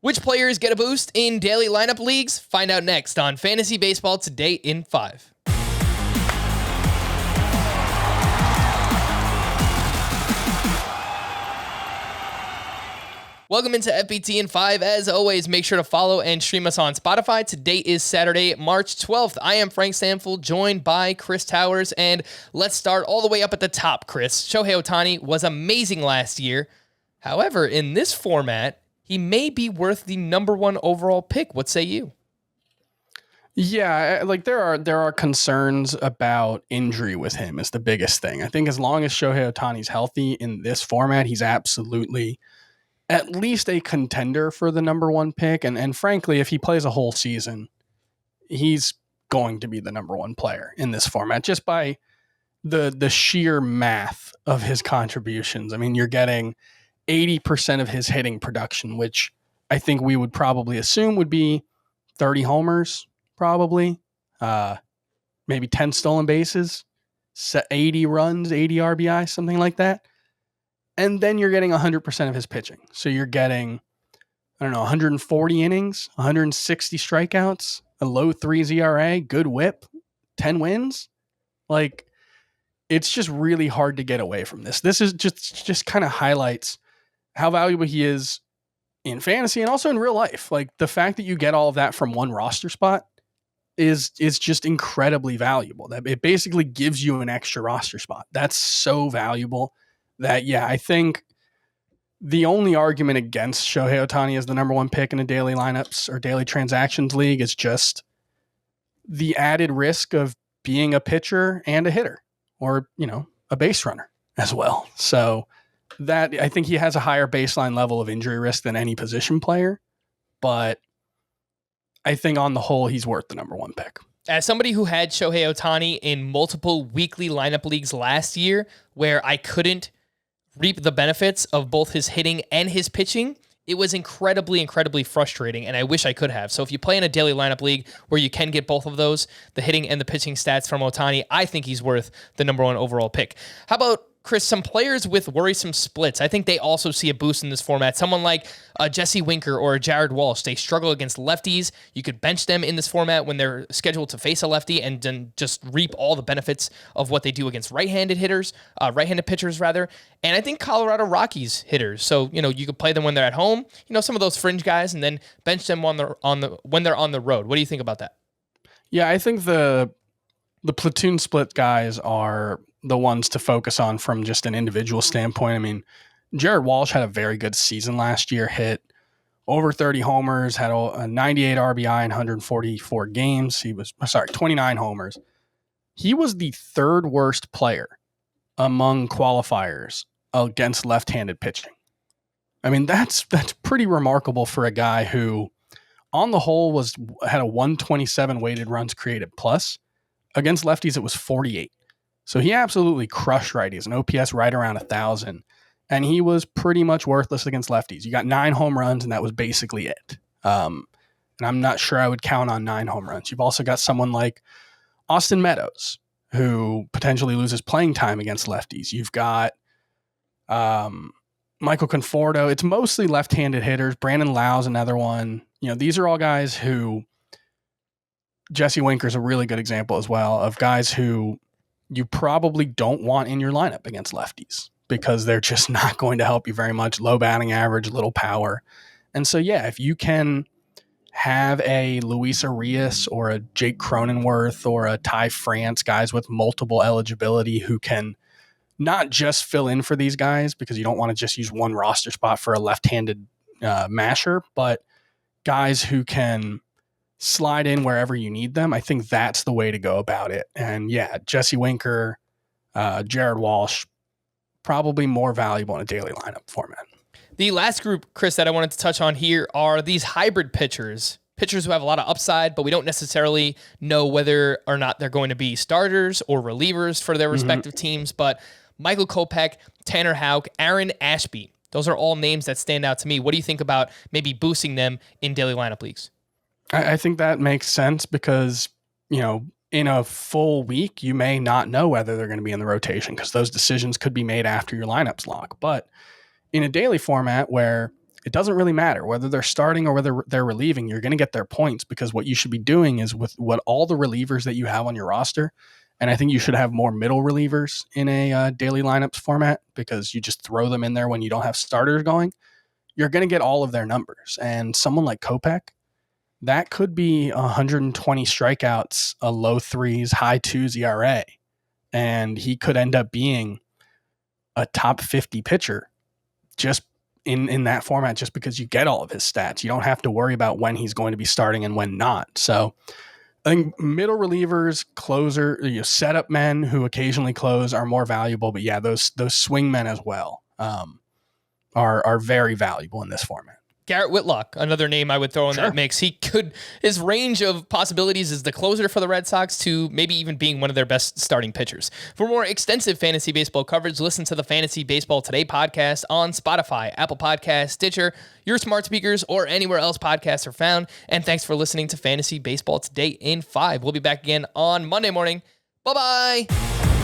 Which players get a boost in daily lineup leagues? Find out next on Fantasy Baseball Today in 5. Welcome into FBT in 5. As always, make sure to follow and stream us on Spotify. Today is Saturday, March 12th. I am Frank Stanfield, joined by Chris Towers, and let's start all the way up at the top, Chris. Shohei Ohtani was amazing last year. However, in this format, he may be worth the number 1 overall pick. What say you? Yeah, like there are concerns about injury with him is the biggest thing. I think as long as Shohei Ohtani's healthy in this format, he's absolutely at least a contender for the number 1 pick. And frankly, if he plays a whole season, he's going to be the number 1 player in this format just by the sheer math of his contributions. I mean, you're getting 80% of his hitting production, which I think we would probably assume would be 30 homers, probably, maybe 10 stolen bases, 80 runs, 80 RBI, something like that. And then you're getting 100% of his pitching. So you're getting, 140 innings, 160 strikeouts, a low 3 ERA, good whip, 10 wins. Like, it's just really hard to get away from this. This is just kind of highlights how valuable he is in fantasy and also in real life. Like, the fact that you get all of that from one roster spot is just incredibly valuable. That it basically gives you an extra roster spot. That's so valuable that, yeah, I think the only argument against Shohei Ohtani as the number 1 pick in a daily lineups or daily transactions league is just the added risk of being a pitcher and a hitter or, a base runner as well. So that I think he has a higher baseline level of injury risk than any position player, but I think on the whole, he's worth the number 1 pick. As somebody who had Shohei Ohtani in multiple weekly lineup leagues last year, where I couldn't reap the benefits of both his hitting and his pitching, it was incredibly, incredibly frustrating, and I wish I could have. So if you play in a daily lineup league where you can get both of those, the hitting and the pitching stats from Ohtani, I think he's worth the number 1 overall pick. How about, Chris, some players with worrisome splits? I think they also see a boost in this format. Someone like Jesse Winker or Jared Walsh, they struggle against lefties. You could bench them in this format when they're scheduled to face a lefty and then just reap all the benefits of what they do against right-handed pitchers rather. And I think Colorado Rockies hitters. So, you could play them when they're at home, some of those fringe guys, and then bench them when they're on the road. What do you think about that? Yeah, I think the platoon split guys are the ones to focus on from just an individual standpoint. I mean, Jared Walsh had a very good season last year, hit over 30 homers, had a 98 RBI in 144 games. 29 homers. He was the 3rd worst player among qualifiers against left-handed pitching. I mean, that's pretty remarkable for a guy who, on the whole, had a 127 weighted runs created plus. Against lefties, it was 48. So he absolutely crushed righties, an OPS right around 1,000. And he was pretty much worthless against lefties. You got 9 home runs, and that was basically it. And I'm not sure I would count on 9 home runs. You've also got someone like Austin Meadows, who potentially loses playing time against lefties. You've got Michael Conforto. It's mostly left-handed hitters. Brandon Lau's another one. These are all guys who... Jesse Winker's a really good example as well of guys who you probably don't want in your lineup against lefties because they're just not going to help you very much. Low batting average, little power. And so, yeah, if you can have a Luis Arias or a Jake Cronenworth or a Ty France, guys with multiple eligibility who can not just fill in for these guys because you don't want to just use one roster spot for a left-handed masher, but guys who can slide in wherever you need them. I think that's the way to go about it. And yeah, Jesse Winker, Jared Walsh, probably more valuable in a daily lineup format. The last group, Chris, that I wanted to touch on here are these hybrid pitchers who have a lot of upside, but we don't necessarily know whether or not they're going to be starters or relievers for their respective teams. But Michael Kopech, Tanner Houck, Aaron Ashby, those are all names that stand out to me. What do you think about maybe boosting them in daily lineup leagues? I think that makes sense because, in a full week, you may not know whether they're going to be in the rotation because those decisions could be made after your lineups lock. But in a daily format where it doesn't really matter whether they're starting or whether they're relieving. You're going to get their points because what you should be doing is with what all the relievers that you have on your roster. And I think you should have more middle relievers in a daily lineups format because you just throw them in there when you don't have starters going. You're going to get all of their numbers. And someone like Kopech, that could be 120 strikeouts, a low threes, high twos ERA. And he could end up being a top 50 pitcher just in that format, just because you get all of his stats. You don't have to worry about when he's going to be starting and when not. So I think middle relievers, closer, setup men who occasionally close are more valuable. But yeah, those swing men as well are very valuable in this format. Garrett Whitlock, another name I would throw in that mix. His range of possibilities is the closer for the Red Sox to maybe even being one of their best starting pitchers. For more extensive fantasy baseball coverage, listen to the Fantasy Baseball Today podcast on Spotify, Apple Podcasts, Stitcher, your smart speakers, or anywhere else podcasts are found. And thanks for listening to Fantasy Baseball Today in 5. We'll be back again on Monday morning. Bye-bye.